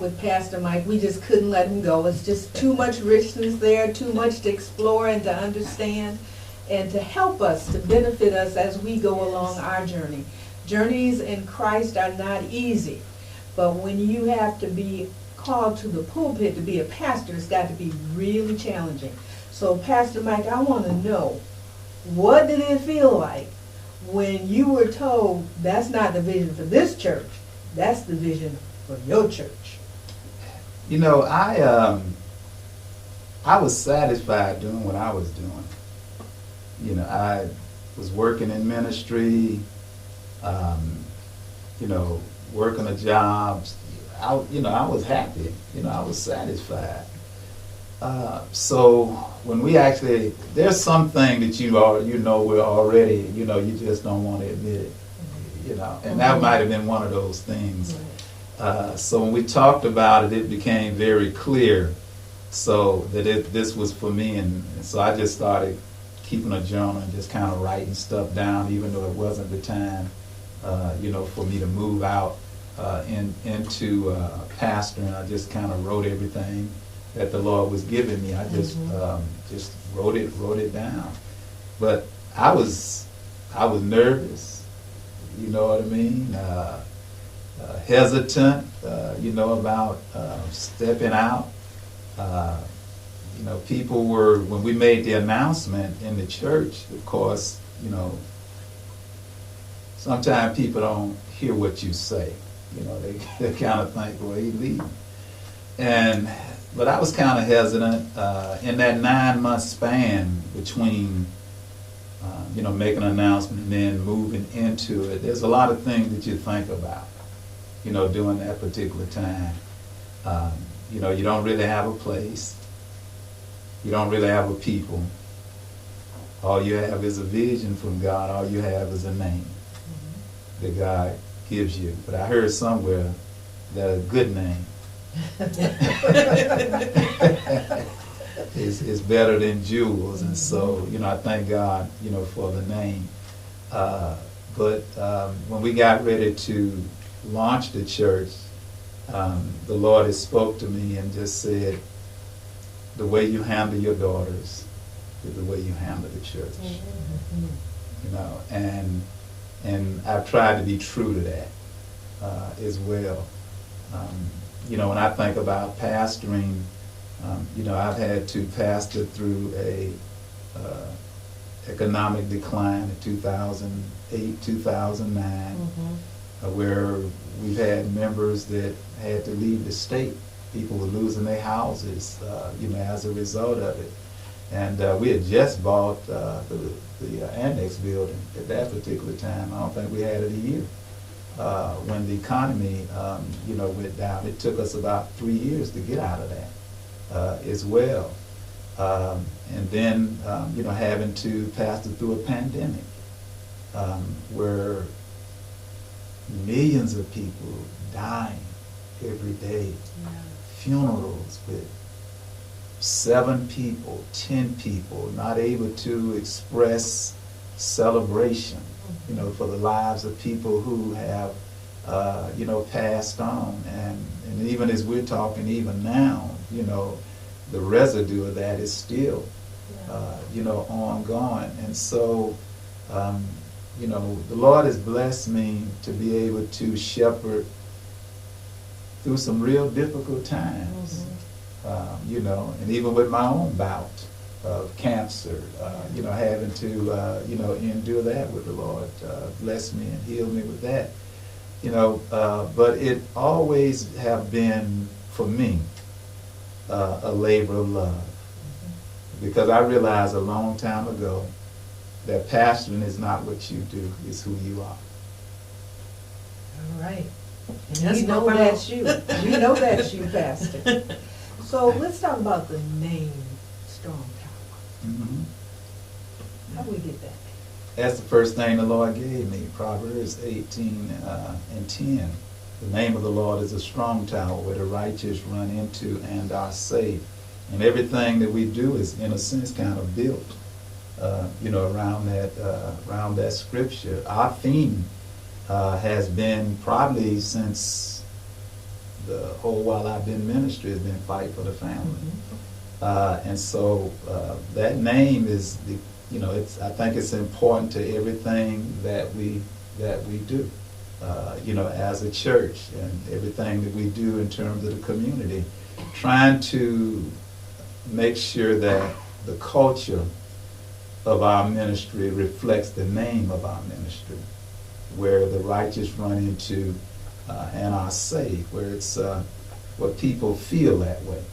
with Pastor Mike. We just couldn't let him go. It's just too much richness there, too much to explore and to understand, and to help us, to benefit us as we go along our journey. Journeys in Christ are not easy, but when you have to be called to the pulpit to be a pastor, it's got to be really challenging. So Pastor Mike, I want to know, what did it feel like when you were told that's not the vision for this church, that's the vision for your church? You know, I was satisfied doing what I was doing. You know, I was working in ministry, you know, working a job. I was happy. You know, I was satisfied. So when we actually, there's something that we're already, you just don't want to admit it, and that might have been one of those things. So when we talked about it, it became very clear, so that this was for me, and so I just started keeping a journal and just kind of writing stuff down, even though it wasn't the time, for me to move out into pastoring. I just kind of wrote everything that the Lord was giving me. I just wrote it down. But I was nervous, you know what I mean? Hesitant, about stepping out. People were, when we made the announcement in the church, of course, sometimes people don't hear what you say. They kind of think, well, he's leaving. But I was kind of hesitant in that 9-month span between, making an announcement and then moving into it. There's a lot of things that you think about, during that particular time. You don't really have a place. You don't really have a people. All you have is a vision from God. All you have is a name that God gives you. But I heard somewhere that a good name is better than jewels, and so I thank God for the name. But when we got ready to launch the church, the Lord has spoke to me and just said, the way you handle your daughters is the way you handle the church. And I've tried to be true to that as well. When I think about pastoring, I've had to pastor through a economic decline in 2008, 2009, where we've had members that had to leave the state. People were losing their houses, as a result of it. And we had just bought the annex building at that particular time. I don't think we had it a year. When the economy, went down, it took us about 3 years to get out of that as well. And then, having to pastor through a pandemic where millions of people dying every day, funerals with 7 people, 10 people, not able to express celebration, for the lives of people who have, passed on. And even as we're talking, even now, the residue of that is still, ongoing. And so, the Lord has blessed me to be able to shepherd through some real difficult times, and even with my own bout of cancer, having to, endure that with the Lord, bless me and heal me with that, but it always have been, for me, a labor of love, because I realized a long time ago that pastoring is not what you do, it's who you are. All right. And we know that's you. We know that's you, Pastor. So let's talk about the name Strong Tower. How do we get that? That's the first thing the Lord gave me, Proverbs 18 and 10. The name of the Lord is a strong tower where the righteous run into and are safe. And everything that we do is, in a sense, kind of built, around that scripture. Our theme has been probably since the whole while I've been in ministry has been fight for the family. And so that name is, I think it's important to everything that we do, as a church, and everything that we do in terms of the community, trying to make sure that the culture of our ministry reflects the name of our ministry, where the righteous run into and are saved, where it's where people feel that way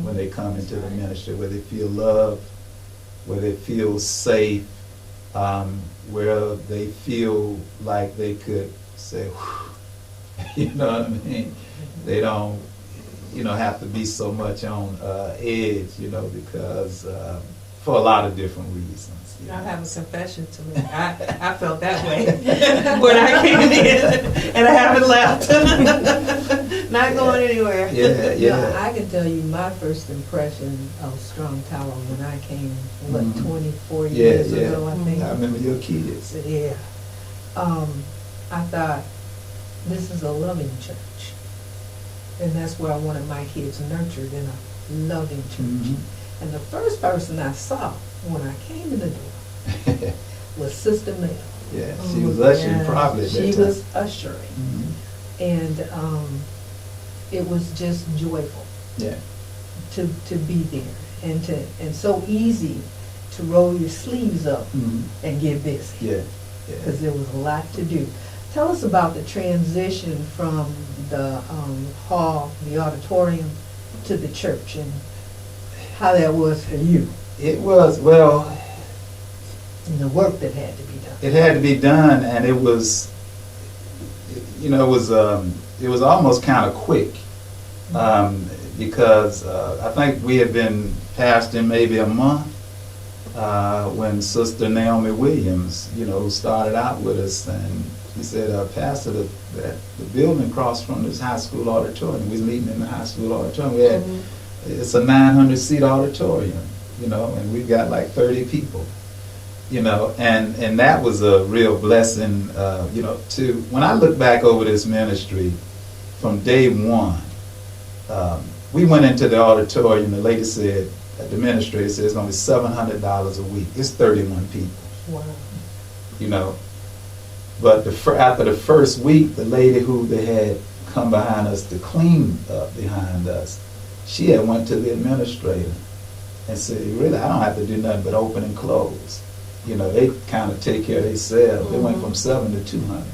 when they come into the ministry, where they feel loved, where they feel safe, where they feel like they could say, whew, you know what I mean? They don't, have to be so much on edge, because for a lot of different reasons. I have a confession to make. I felt that way when I came in, and I haven't left. Not going anywhere. Yeah. I can tell you my first impression of Strong Tower when I came, 24 years ago, I think. I remember your kids. Yeah. I thought, this is a loving church. And that's where I wanted my kids nurtured, in a loving church. And the first person I saw when I came in the door was Sister Mel. Yeah, she was ushering probably at that She time. was ushering. And it was just joyful to be there, and so easy to roll your sleeves up and get busy. Yeah. Because there was a lot to do. Tell us about the transition from the hall, the auditorium, to the church, and how that was for you. It was, well, and the work that had to be done. it had to be done, and it was, it was almost kind of quick, because I think we had been pastoring maybe a month when Sister Naomi Williams, who started out with us, and she said, Pastor, the building across from this high school auditorium, we was meeting in the high school auditorium. We had, it's a 900-seat auditorium, and we got like 30 people, and that was a real blessing, to, when I look back over this ministry from day one, we went into the auditorium, the lady said, the administrator said it's going to be $700 a week. It's 31 people. Wow. But after the first week, the lady who they had come behind us to clean up behind us, she had went to the administrator and said, really, I don't have to do nothing but open and close. They kind of take care of themselves. They went from 7 to 200.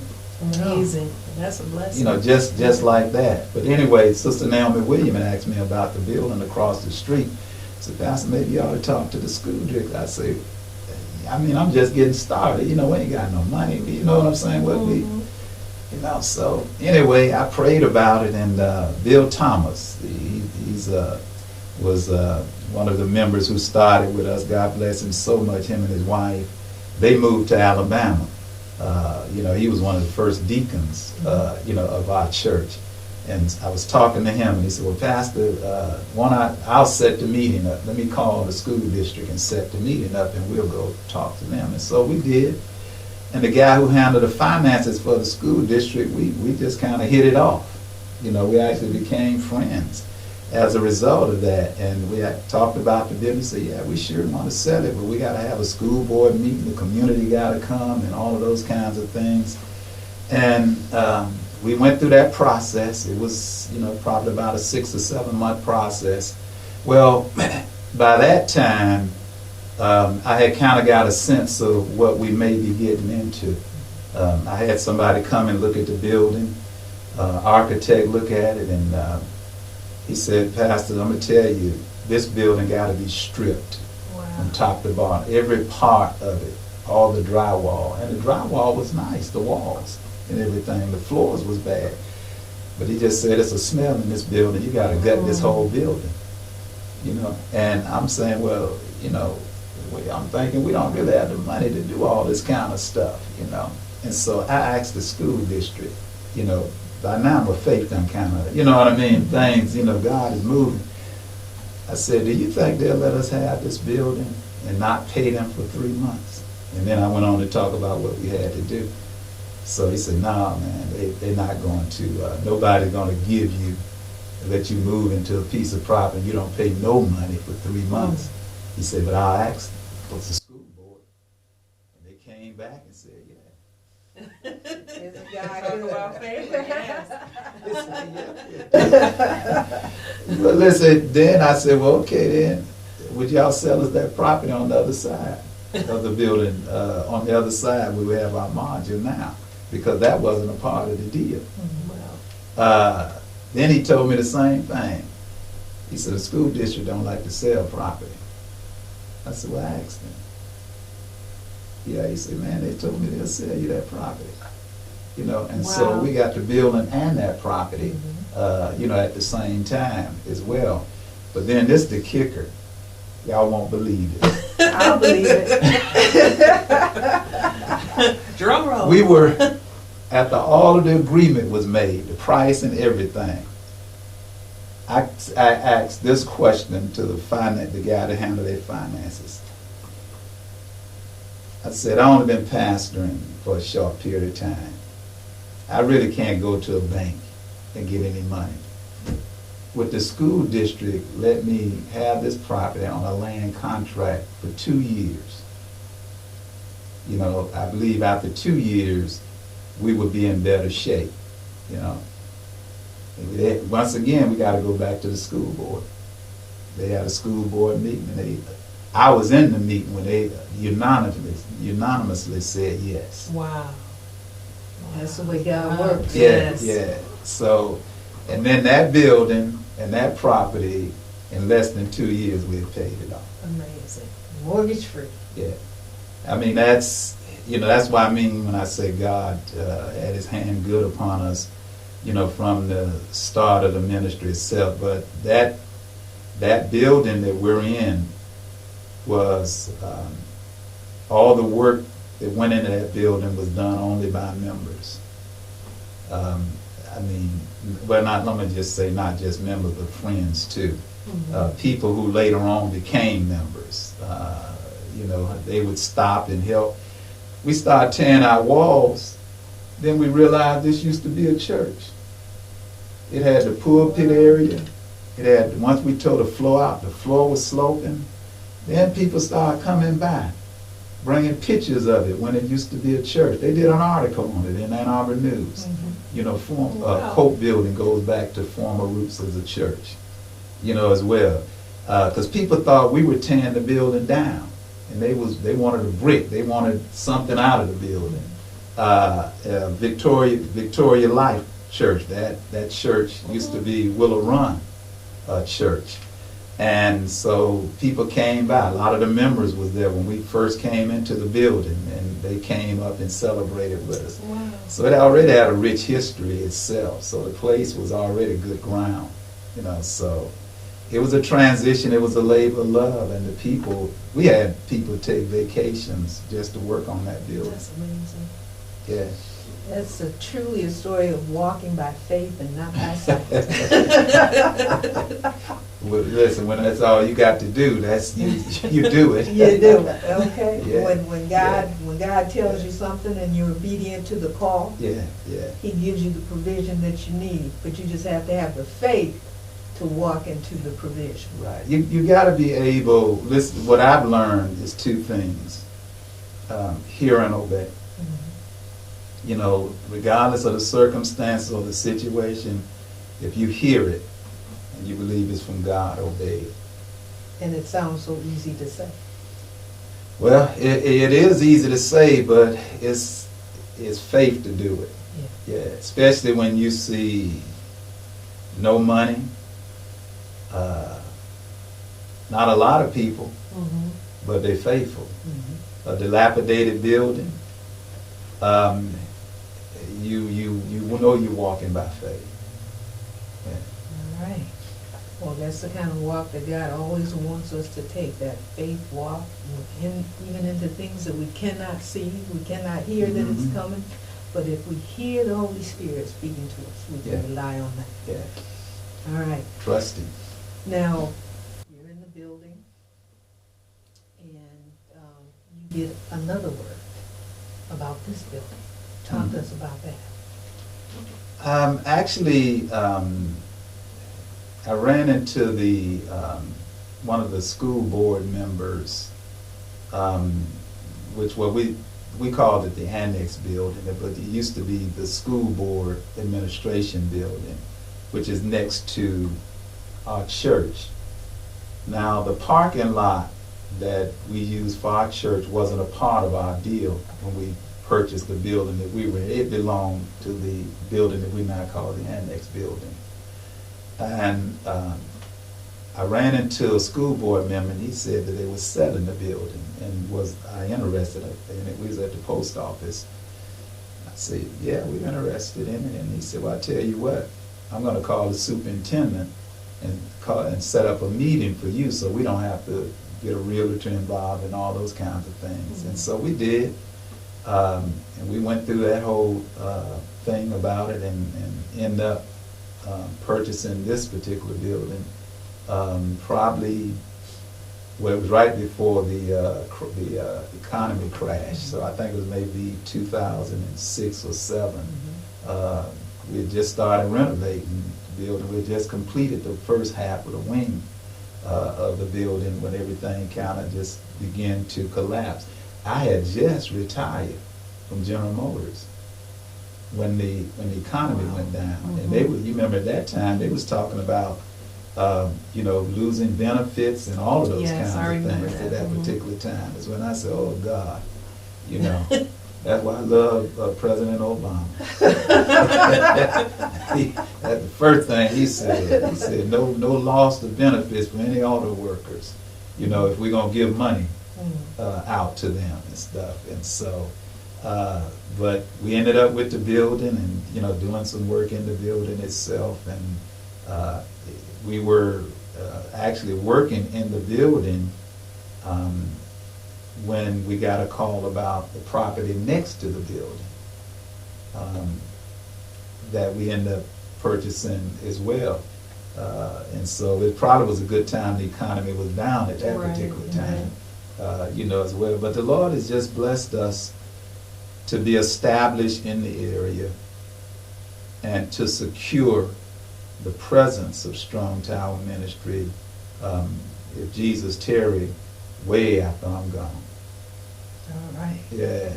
Amazing. That's a blessing. Just like that. But anyway, Sister Naomi Williams asked me about the building across the street. She said, Pastor, maybe you ought to talk to the school district. I said, I'm just getting started. We ain't got no money. You know what I'm saying? So anyway, I prayed about it, and Bill Thomas, he's was one of the members who started with us. God bless him so much. Him and his wife, they moved to Alabama. He was one of the first deacons, of our church. And I was talking to him, and he said, well, Pastor, I'll set the meeting up. Let me call the school district and set the meeting up, and we'll go talk to them. And so we did. And the guy who handled the finances for the school district, we just kind of hit it off. We actually became friends as a result of that. And we had talked about the business. Said, yeah, we sure want to sell it, but we got to have a school board meeting. The community got to come, and all of those kinds of things. And we went through that process. It was, probably about a 6 or 7 month process. Well, by that time, I had kind of got a sense of what we may be getting into. I had somebody come and look at the building, architect look at it, and he said, Pastor, I'm going to tell you, this building got to be stripped from top to bottom. Every part of it, all the drywall. And the drywall was nice, the walls and everything. The floors was bad. But he just said, it's a smell in this building. You got to gut this whole building. And I'm saying, well, I'm thinking we don't really have the money to do all this kind of stuff, And so I asked the school district, by now my faith done kind of, what I mean? Things, God is moving. I said, do you think they'll let us have this building and not pay them for 3 months? And then I went on to talk about what we had to do. So he said, nah, man, they're not going to, nobody's going to give you and let you move into a piece of property. You don't pay no money for 3 months. He said, but I'll ask what's the school board. And they came back and said, yeah. Isn't God Talk good? about favor, yes. But listen, then I said, well, okay then, would y'all sell us that property on the other side of the building? On the other side, we would have our margin now, because that wasn't a part of the deal. Then he told me the same thing. He said, the school district don't like to sell property. I said, well, I asked him. Yeah, he said, man, they told me they'll sell you that property. You know, and so Wow. we got the building and that property, you know, at the same time as well. But then this the kicker. Y'all won't believe it. I'll believe it. Drum roll. We were, after all of the agreement was made, the price and everything, I asked this question to the guy that handled their finances. I said, I've only been pastoring for a short period of time. I really can't go to a bank and get any money. Would the school district let me have this property on a land contract for 2 years? You know, I believe after 2 years, we would be in better shape, you know. Once again, we got to go back to the school board. They had a school board meeting, and I was in the meeting when they unanimously said yes. Wow. That's the way God works. Yeah, Yes. yeah. So, and then that building and that property, in less than 2 years, we had paid it off. Amazing. Mortgage free. Yeah. I mean, that's, you know, that's what I mean when I say God had his hand good upon us, you know, from the start of the ministry itself. But that building that we're in was, all the work that went into that building was done only by members. I mean, well, let me just say, not just members, but friends too. People who later on became members. You know, they would stop and help. We started tearing out walls. Then we realized this used to be a church. It had the pulpit area. It had, once we tore the floor out, the floor was sloping. Then people started coming by, bringing pictures of it when it used to be a church. They did an article on it in Ann Arbor News. You know, Cope Building goes back to former roots as a church, you know, as well. Because people thought we were tearing the building down, and they wanted a brick. They wanted something out of the building. Victoria Life Church, that church used to be Willow Run Church. And so people came by. A lot of the members was there when we first came into the building, and they came up and celebrated with us. Wow. So it already had a rich history itself. So the place was already good ground, you know. So it was a transition. It was a labor of love, and the people, we had people take vacations just to work on that building. That's amazing. Yeah. That's truly a story of walking by faith and not by sight. Well, listen, when that's all you got to do, that's you do it. You do, okay? Yeah. When God tells you something and you're obedient to the call, Yeah, yeah. He gives you the provision that you need, but you just have to have the faith to walk into the provision. Right. You got to be able. Listen, what I've learned is two things: hear and obey. You know, regardless of the circumstances or the situation, if you hear it and you believe it's from God, obey it. And it sounds so easy to say. Well, it is easy to say, but it's faith to do it. Yeah, especially when you see no money, not a lot of people, but they're faithful. A dilapidated building, you know you're walking by faith. Yeah. All right. Well, that's the kind of walk that God always wants us to take, that faith walk, even into things that we cannot see, we cannot hear that it's coming. But if we hear the Holy Spirit speaking to us, we can rely on that. Yeah. All right. Trust Him. Now, you're in the building, and you get another word about this building. Talk to us about that. Actually, I ran into the one of the school board members, which we called it the annex building, but it used to be the school board administration building, which is next to our church. Now, the parking lot that we used for our church wasn't a part of our deal when we purchased the building that we were in. It belonged to the building that we now call the annex building. And I ran into a school board member, and he said that they were selling the building, and was I interested in it? We was at the post office. I said, yeah, we're interested in it. And he said, well, I tell you what, I'm going to call the superintendent and set up a meeting for you so we don't have to get a realtor involved and all those kinds of things. And so we did. And we went through that whole thing about it and ended up purchasing this particular building probably, well, it was right before the economy crashed. So I think it was maybe 2006 or 7. We had just started renovating the building. We had just completed the first half of the wing of the building when everything kind of just began to collapse. I had just retired from General Motors when the economy went down, and they were, you remember at that time they was talking about losing benefits and all of those kinds of things at that particular time. Is when I said, oh God, that's why I love President Obama. That's the first thing he said. He said no loss of benefits for any auto workers. If we're gonna give money out to them and stuff. And so, but we ended up with the building and doing some work in the building itself, and we were actually working in the building when we got a call about the property next to the building that we ended up purchasing as well. And so it probably was a good time. The economy was down at that particular time, as well. But the Lord has just blessed us to be established in the area and to secure the presence of Strong Tower Ministry if Jesus tarry way after I'm gone. All right. Yeah.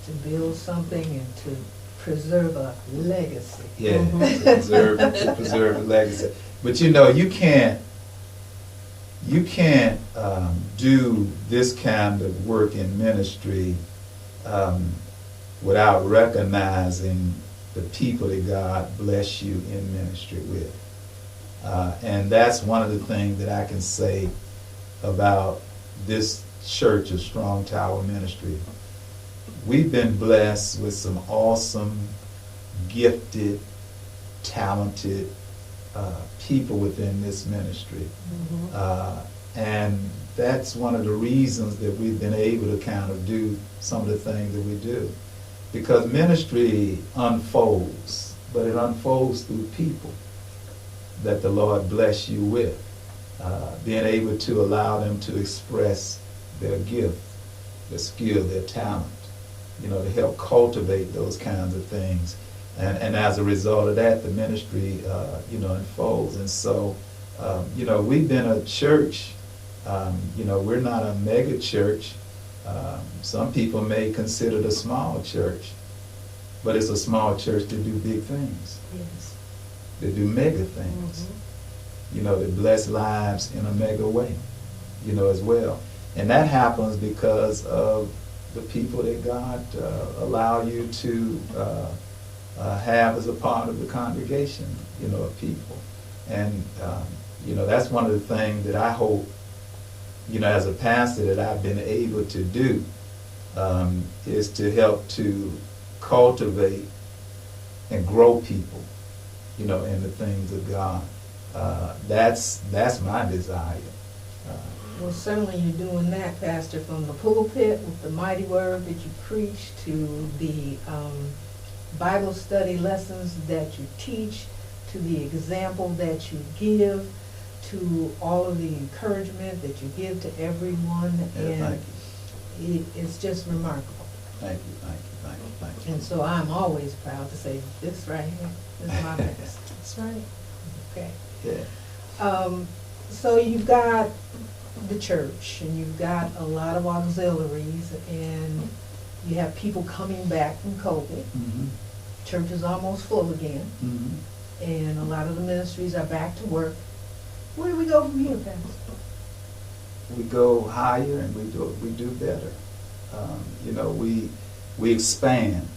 To build something and to preserve a legacy. Yeah, to preserve a legacy. But you can't do this kind of work in ministry without recognizing the people that God bless you in ministry with. And that's one of the things that I can say about this church of Strong Tower Ministry. We've been blessed with some awesome, gifted, talented people within this ministry. And that's one of the reasons that we've been able to kind of do some of the things that we do. Because ministry unfolds, but it unfolds through people that the Lord bless you with. Being able to allow them to express their gift, their skill, their talent, to help cultivate those kinds of things. And as a result of that, the ministry, unfolds. And so, we've been a church, we're not a mega church. Some people may consider it a small church, but it's a small church to do big things. Yes. They do mega things. They bless lives in a mega way, as well. And that happens because of the people that God allow you to have as a part of the congregation, of people. And, that's one of the things that I hope, as a pastor, that I've been able to do is to help to cultivate and grow people, in the things of God. That's my desire. Well, certainly you're doing that, Pastor, from the pulpit with the mighty word that you preach to the Bible study lessons that you teach, to the example that you give, to all of the encouragement that you give to everyone. Yeah, and it's just remarkable. Thank you. And so I'm always proud to say, this right here is my best. That's right. Okay. Yeah. So you've got the church, and you've got a lot of auxiliaries, and you have people coming back from COVID. Mhm. Church is almost full again, Mhm. and a lot of the ministries are back to work. Where do we go from here, Pastor? We go higher and we do better. We expand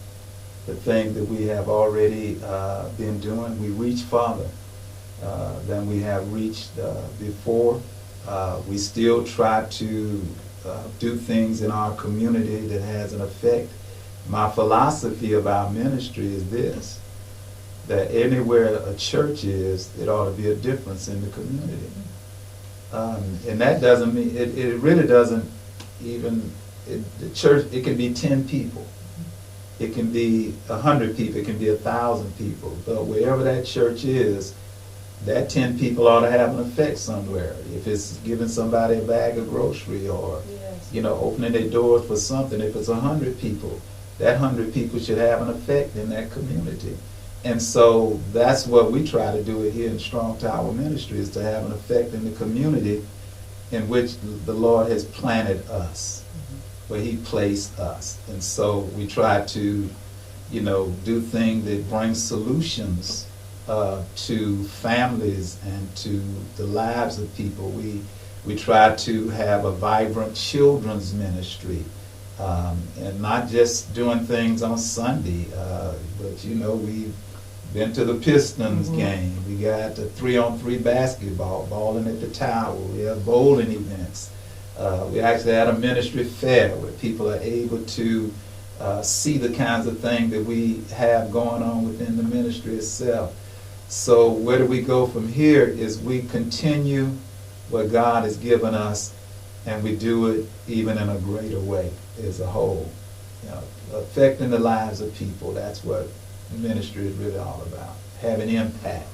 the thing that we have already been doing. We reach farther than we have reached before. We still try to do things in our community that has an effect. My philosophy of our ministry is this, that anywhere a church is, it ought to be a difference in the community. And that doesn't mean, it really doesn't even, the church, it can be 10 people. It can be 100 people, it can be 1,000 people. But wherever that church is, that 10 people ought to have an effect somewhere. If it's giving somebody a bag of grocery or, opening their doors for something, if it's 100 people, that 100 people should have an effect in that community. And so that's what we try to do here in Strong Tower Ministries, to have an effect in the community in which the Lord has planted us, where He placed us. And so we try to, do things that bring solutions to families and to the lives of people. We try to have a vibrant children's ministry, and not just doing things on Sunday, but we've been to the Pistons game. We got the 3-on-3 basketball, balling at the tower. We have bowling events. We actually had a ministry fair where people are able to see the kinds of things that we have going on within the ministry itself. So where do we go from here is we continue what God has given us, and we do it even in a greater way as a whole. Affecting the lives of people, that's what ministry is really all about, having impact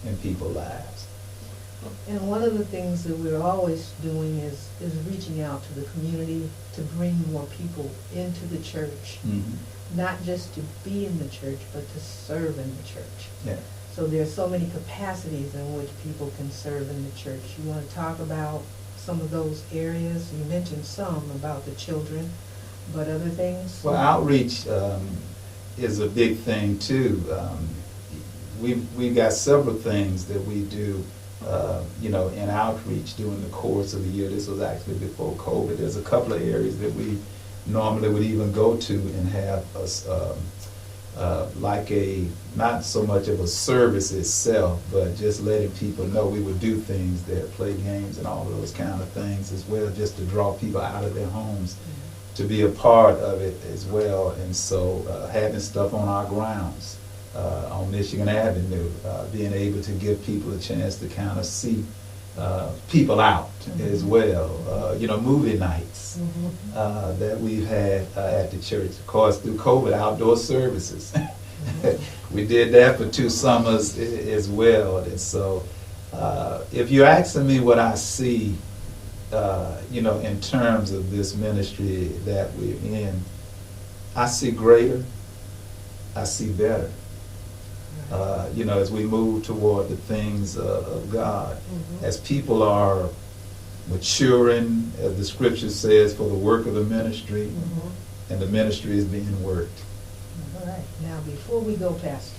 in people's lives. And one of the things that we're always doing is reaching out to the community to bring more people into the church, not just to be in the church, but to serve in the church. Yeah. So there's so many capacities in which people can serve in the church. You want to talk about some of those areas? You mentioned some about the children, but other things? Well, outreach is a big thing too. We've got several things that we do, in outreach during the course of the year. This was actually before COVID. There's a couple of areas that we normally would even go to and have us not so much of a service itself, but just letting people know we would do things there, play games and all of those kind of things as well, just to draw people out of their homes to be a part of it as well. And so having stuff on our grounds on Michigan Avenue, being able to give people a chance to kind of see people out as well. Movie nights that we've had at the church. Of course, through COVID, outdoor services. We did that for 2 summers as well. And so if you're asking me what I see, in terms of this ministry that we're in, I see greater, I see better. As we move toward the things of God, as people are maturing, as the scripture says, for the work of the ministry, and the ministry is being worked. All right. Now, before we go, Pastor,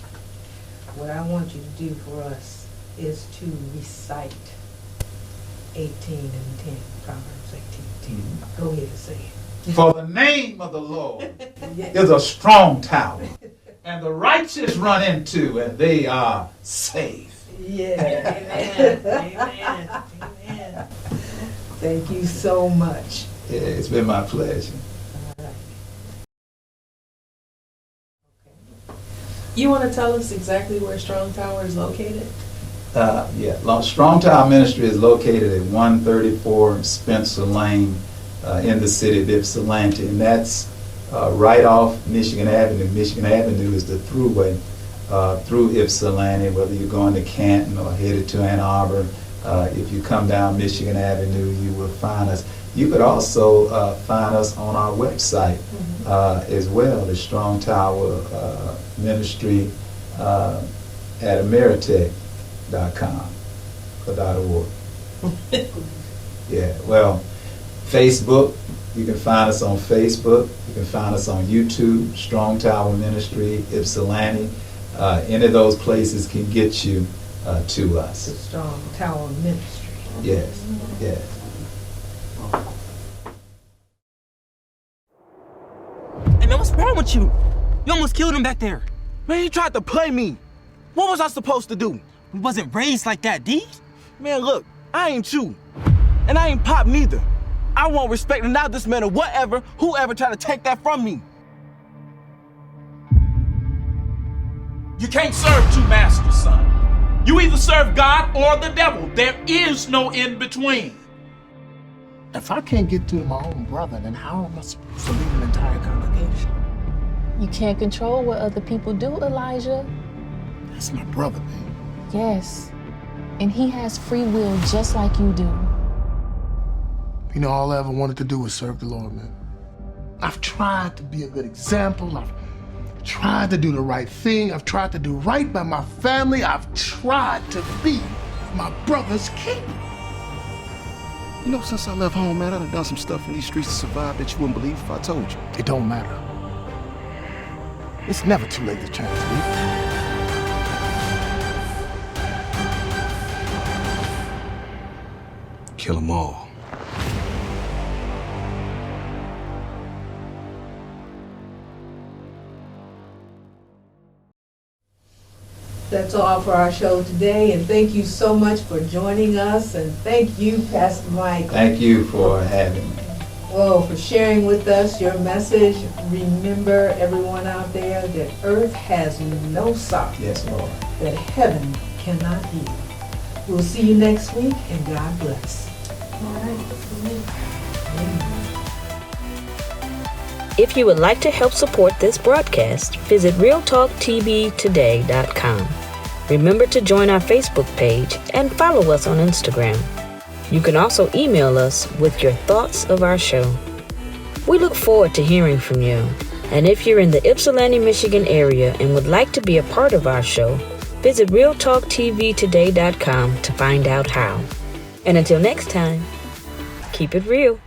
what I want you to do for us is to recite 18 and 10, Proverbs 18 and 10. Go ahead and say it. For the name of the Lord is a strong tower, and the righteous run into, and they are safe. Yeah. Amen. Amen. Thank you so much. Yeah, it's been my pleasure. All right. You want to tell us exactly where Strong Tower is located? Strong Tower Ministry is located at 134 Spencer Lane in the city of Ypsilanti, and that's right off Michigan Avenue. Michigan Avenue is the throughway through Ypsilanti, whether you're going to Canton or headed to Ann Arbor. If you come down Michigan Avenue, you will find us. You could also find us on our website as well, the Strong Tower Ministry at Ameritech.com. Yeah, well, Facebook, you can find us on Facebook. You can find us on YouTube, Strong Tower Ministry, Ypsilanti. Any of those places can get you to The us. Strong Tower Ministry. Yes, yes. Hey man, what's wrong with you? You almost killed him back there. Man, he tried to play me. What was I supposed to do? We wasn't raised like that, D. Man, look, I ain't you. And I ain't Pop neither. I won't respect and not this man or whatever, whoever tried to take that from me. You can't serve two masters, son. You either serve God or the devil. There is no in between. If I can't get to my own brother, then how am I supposed to lead an entire congregation? You can't control what other people do, Elijah. That's my brother, man. Yes. And he has free will just like you do. You know, all I ever wanted to do was serve the Lord, man. I've tried to be a good example. I've tried to do the right thing. I've tried to do right by my family. I've tried to be my brother's keeper. You know, since I left home, man, I done done some stuff in these streets to survive that you wouldn't believe if I told you. It don't matter. It's never too late to change, man. Kill them all. That's all for our show today, and thank you so much for joining us, and thank you, Pastor Mike. Thank you for having me. Whoa, for sharing with us your message. Remember, everyone out there, that earth has no sorrow, Yes, Lord. that heaven cannot heal. We'll see you next week, and God bless. If you would like to help support this broadcast, visit realtalkTVtoday.com. Remember to join our Facebook page and follow us on Instagram. You can also email us with your thoughts of our show. We look forward to hearing from you. And if you're in the Ypsilanti, Michigan area and would like to be a part of our show, visit realtalkTVtoday.com to find out how. And until next time, keep it real.